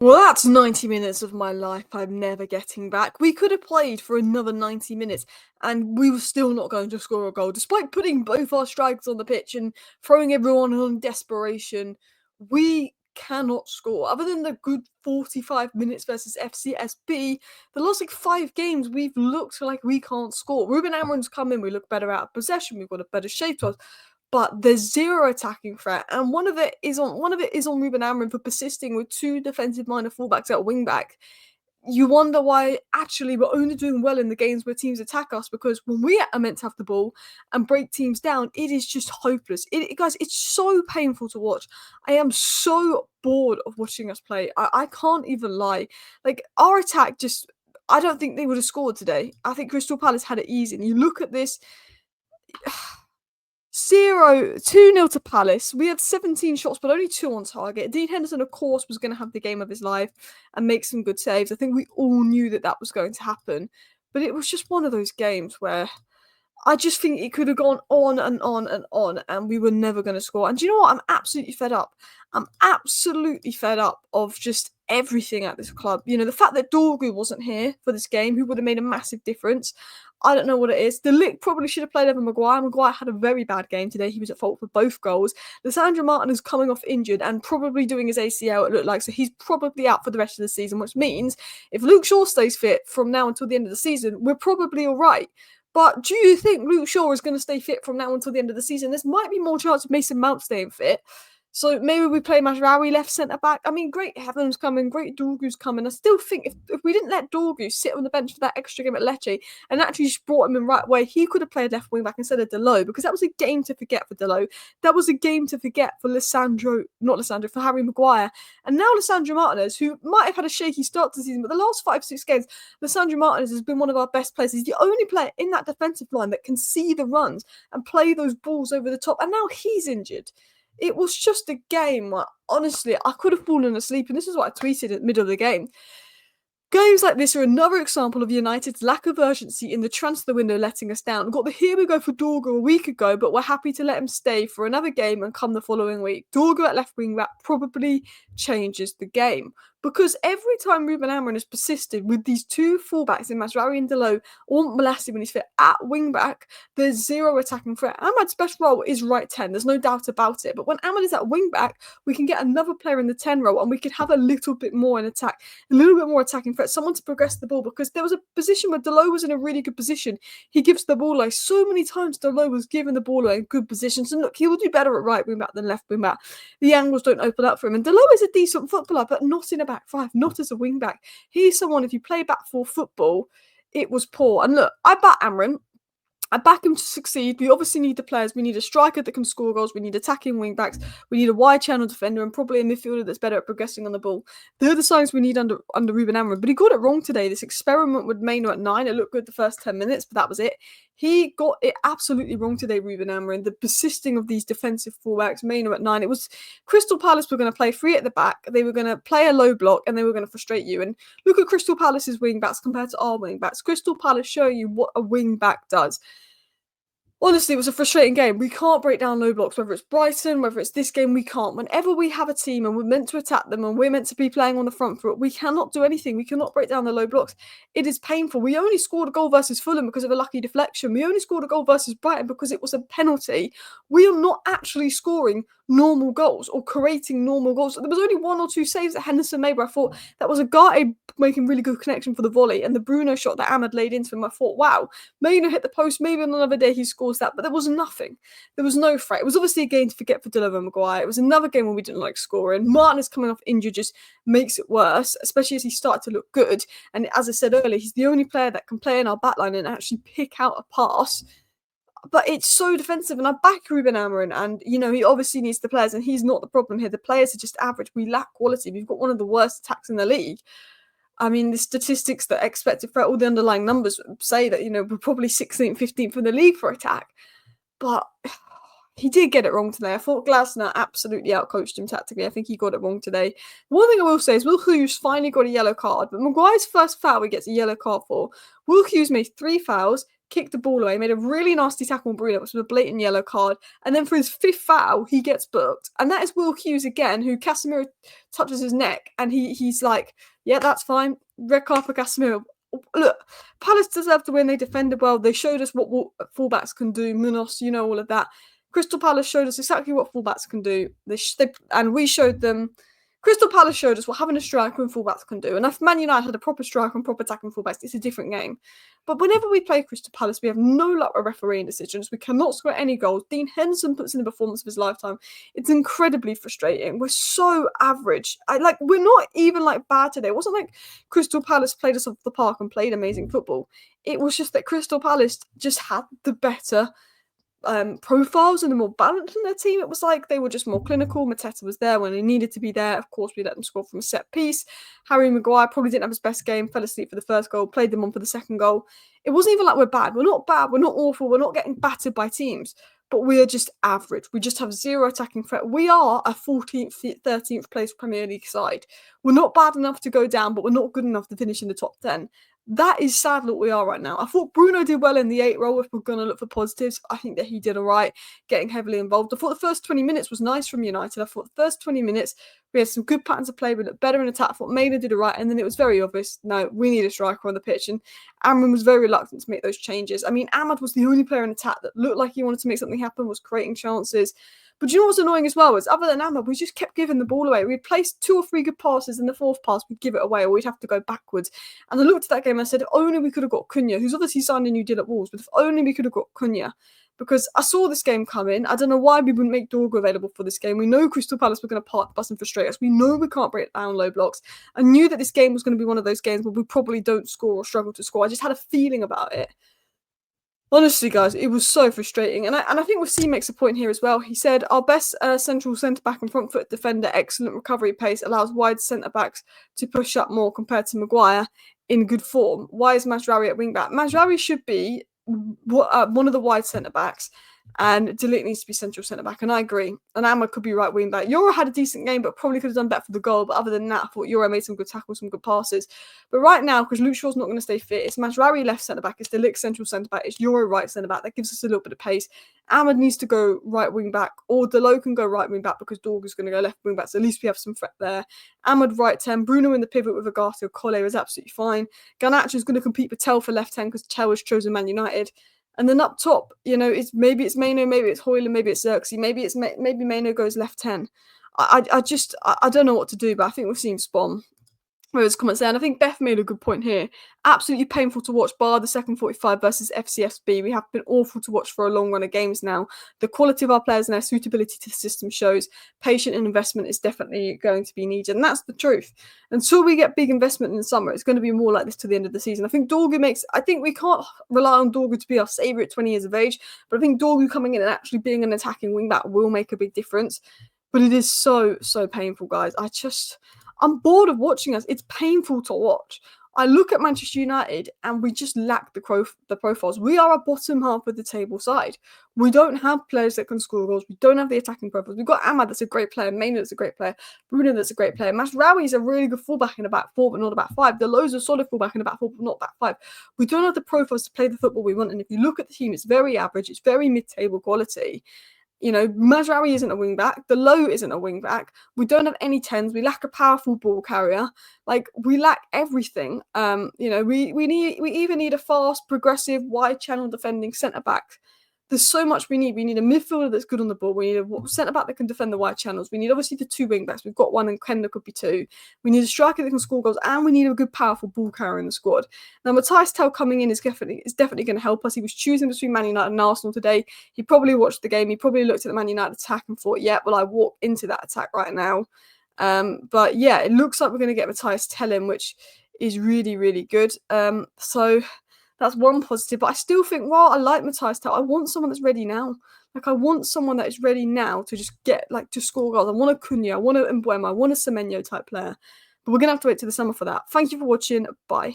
Well, that's 90 minutes of my life I'm never getting back. We could have played for another 90 minutes and we were still not going to score a goal. Despite putting both our strikers on the pitch and throwing everyone on desperation, we cannot score. Other than the good 45 minutes versus FCSB, the last 5 games we've looked like we can't score. Ruben Amorim's come in, we look better out of possession, we've got a better shape to us. But there's zero attacking threat, and one of it is on Ruben Amorim for persisting with two defensive-minded fullbacks at wing-back. You wonder why actually we're only doing well in the games where teams attack us, because when we are meant to have the ball and break teams down, it is just hopeless. Guys, it's so painful to watch. I am so bored of watching us play. I can't even lie. Like, our attack just, I don't think they would have scored today. I think Crystal Palace had it easy. And you look at this. 2-0 to Palace. We had 17 shots, but only 2 on target. Dean Henderson, of course, was going to have the game of his life and make some good saves. I think we all knew that was going to happen. But it was just one of those games where I just think it could have gone on and on and on, and we were never going to score. And do you know what? I'm absolutely fed up. I'm absolutely fed up of just everything at this club. You know, the fact that Dorgu wasn't here for this game, who would have made a massive difference. I don't know what it is. The Lick probably should have played over Maguire. Maguire had a very bad game today. He was at fault for both goals. Lissandro Martin is coming off injured and probably doing his ACL, it looked like. So he's probably out for the rest of the season, which means if Luke Shaw stays fit from now until the end of the season, we're probably all right. But do you think Luke Shaw is going to stay fit from now until the end of the season? There might be more chance of Mason Mount staying fit. So maybe we play Mazraoui left centre back. I mean, great Heaven's coming, great Dorgu's coming. I still think if we didn't let Dorgu sit on the bench for that extra game at Lecce and actually just brought him in right way, he could have played left wing back instead of Delo, because that was a game to forget for Delo. That was a game to forget for for Harry Maguire. And now Lissandro Martinez, who might have had a shaky start to the season, but the last 5-6 games, Lissandro Martinez has been one of our best players. He's the only player in that defensive line that can see the runs and play those balls over the top. And now he's injured. It was just a game where, honestly, I could have fallen asleep. And this is what I tweeted at the middle of the game. Games like this are another example of United's lack of urgency in the transfer window letting us down. We got the here we go for Dorgu a week ago, but we're happy to let him stay for another game and come the following week. Dorgu at left wing back probably changes the game, because every time Ruben Amorim has persisted with these two fullbacks in Mazraoui and Delo, or Mathys when he's fit at wing back, there's zero attacking threat. Ahmad's best role is right 10, there's no doubt about it. But when Ahmad is at wing back, we can get another player in the 10 role and we could have a little bit more in attack, a little bit more attacking threat, someone to progress the ball, because there was a position where Delo was in a really good position. He gives the ball away. So many times Delo was given the ball away in good positions. And look, he will do better at right wing back than left wing back. The angles don't open up for him. And Delo is a decent footballer, but not in a back five, not as a wing back. He's someone, if you play back four football, it was poor. And look, I back Amorim. I back him to succeed. We obviously need the players. We need a striker that can score goals. We need attacking wing backs. We need a wide channel defender and probably a midfielder that's better at progressing on the ball. They're the signs we need under Ruben Amorim. But he got it wrong today. This experiment with Maino at 9, it looked good the first 10 minutes, but that was it. He got it absolutely wrong today, Ruben Amorim. The persisting of these defensive fullbacks, Maino at 9. It was Crystal Palace were going to play 3 at the back. They were going to play a low block and they were going to frustrate you. And look at Crystal Palace's wing backs compared to our wing backs. Crystal Palace show you what a wing back does. Honestly, it was a frustrating game. We can't break down low blocks, whether it's Brighton, whether it's this game, we can't. Whenever we have a team and we're meant to attack them and we're meant to be playing on the front foot, we cannot do anything. We cannot break down the low blocks. It is painful. We only scored a goal versus Fulham because of a lucky deflection. We only scored a goal versus Brighton because it was a penalty. We are not actually scoring normal goals or creating normal goals. There was only 1 or 2 saves that Henderson made where I thought that was a guy making really good connection for the volley, and the Bruno shot that Ahmad laid into him. I thought, wow, Maino hit the post, maybe on another day he scores that, but there was nothing. There was no threat. It was obviously a game to forget for Delo and Maguire. It was another game where we didn't like scoring. Martin is coming off injured, just makes it worse, especially as he started to look good. And as I said earlier, he's the only player that can play in our backline and actually pick out a pass. But it's so defensive, and I back Ruben Amorim, and you know he obviously needs the players, and he's not the problem here. The players are just average. We lack quality. We've got one of the worst attacks in the league. I mean, the statistics that expected threat, all the underlying numbers say that, you know, we're probably 16th, 15th in the league for attack. But he did get it wrong today. I thought Glasner absolutely outcoached him tactically. I think he got it wrong today. One thing I will say is Will Hughes finally got a yellow card, but Maguire's first foul he gets a yellow card for. Will Hughes made 3 fouls, kicked the ball away, made a really nasty tackle on Bruno, which was a blatant yellow card. And then for his 5th foul, he gets booked. And that is Will Hughes again, who Casemiro touches his neck. And he's like, yeah, that's fine. Red card for Casemiro. Look, Palace deserved to win. They defended well. They showed us what fullbacks can do. Munoz, you know, all of that. Crystal Palace showed us exactly what fullbacks can do. And we showed them. Crystal Palace showed us what having a striker and fullbacks can do. And if Man United had a proper striker and proper attacking fullbacks, it's a different game. But whenever we play Crystal Palace, we have no luck with refereeing decisions. We cannot score any goals. Dean Henderson puts in a performance of his lifetime. It's incredibly frustrating. We're so average. We're not even bad today. It wasn't like Crystal Palace played us off the park and played amazing football. It was just that Crystal Palace just had the better profiles and the more balance in their team. It was like they were just more clinical. Mateta was there when he needed to be there. Of course, we let them score from a set piece. Harry Maguire probably didn't have his best game, fell asleep for the first goal, played them on for the second goal. It wasn't even like we're bad. We're not bad. We're not awful. We're not getting battered by teams. But we are just average. We just have zero attacking threat. We are a 14th, 13th place Premier League side. We're not bad enough to go down, but we're not good enough to finish in the top 10. That is sadly what we are right now. I thought Bruno did well in the 8 role if we're going to look for positives. I think that he did all right, getting heavily involved. I thought the first 20 minutes was nice from United. I thought the first 20 minutes, we had some good patterns of play. We looked better in attack. I thought Maynard did all right. And then it was very obvious, no, we need a striker on the pitch. And Amorim was very reluctant to make those changes. I mean, Ahmad was the only player in attack that looked like he wanted to make something happen, was creating chances. But do you know what's annoying as well? Is other than Ahmad, we just kept giving the ball away. We'd place 2 or 3 good passes, and the 4th pass, we'd give it away, or we'd have to go backwards. And I looked at that game and I said, if only we could have got Cunha, who's obviously signed a new deal at Wolves, but if only we could have got Cunha. Because I saw this game come in. I don't know why we wouldn't make Dorgu available for this game. We know Crystal Palace were going to park the bus and frustrate us. We know we can't break down low blocks. I knew that this game was going to be one of those games where we probably don't score or struggle to score. I just had a feeling about it. Honestly, guys, it was so frustrating. And I think Wasim makes a point here as well. He said, our best central centre-back and front-foot defender, excellent recovery pace, allows wide centre-backs to push up more compared to Maguire in good form. Why is Mazraoui at wing-back? Mazraoui should be one of the wide centre-backs, and De Ligt needs to be central centre-back, and I agree. And Ahmad could be right wing-back. Euro had a decent game, but probably could have done better for the goal. But other than that, I thought Euro made some good tackles, some good passes. But right now, because Luke Shaw's not going to stay fit, it's Mazraoui left centre-back, it's De Ligt central centre-back, it's Euro right centre-back. That gives us a little bit of pace. Ahmad needs to go right wing-back, or Delo can go right wing-back because Dorgu's going to go left wing-back, so at least we have some threat there. Ahmad right 10, Bruno in the pivot with Agati or Cole is absolutely fine. Garnacho's going to compete with Tel for left 10 because Tel has chosen Man United. And then up top, you know, maybe it's Maino, maybe it's Hoyland, maybe it's Xerxes, maybe Maino goes left 10. I don't know what to do, but I think we've seen Spawn. Those comments there, and I think Beth made a good point here. Absolutely painful to watch, bar the second 45 versus FCSB. We have been awful to watch for a long run of games now. The quality of our players and their suitability to the system shows patient and investment is definitely going to be needed, and that's the truth. Until we get big investment in the summer, it's going to be more like this to the end of the season. I think we can't rely on Dorgu to be our saviour at 20 years of age, but I think Dorgu coming in and actually being an attacking wing-back will make a big difference. But it is so painful, guys. I'm bored of watching us. It's painful to watch. I look at Manchester United and we just lack the profiles. We are a bottom half of the table side. We don't have players that can score goals. We don't have the attacking profiles. We've got Ahmad that's a great player, Maynard that's a great player, Bruno that's a great player. Mazraoui is a really good fullback in a back 4, but not a back 5. Delo's a solid fullback in a back 4, but not back 5. We don't have the profiles to play the football we want. And if you look at the team, it's very average. It's very mid-table quality. You know, Mazraoui isn't a wing-back. Delo isn't a wing-back. We don't have any 10s. We lack a powerful ball carrier. We lack everything. You know, we even need a fast, progressive, wide-channel defending centre-back. There's so much we need. We need a midfielder that's good on the ball. We need a centre-back that can defend the wide channels. We need, obviously, the 2 wing-backs. We've got one, and Kenda could be 2. We need a striker that can score goals, and we need a good, powerful ball carrier in the squad. Now, Mathys Tel coming in is definitely going to help us. He was choosing between Man United and Arsenal today. He probably watched the game. He probably looked at the Man United attack and thought, yeah, well, I walk into that attack right now. But, yeah, it looks like we're going to get Mathys Tel in, which is really, really good. So that's one positive, but I still think, well, I like Mathys Tel. I want someone that's ready now. I want someone that is ready now to just get, to score goals. I want a Cunha, I want a Mbeumo, I want a Semenyo type player. But we're going to have to wait till the summer for that. Thank you for watching. Bye.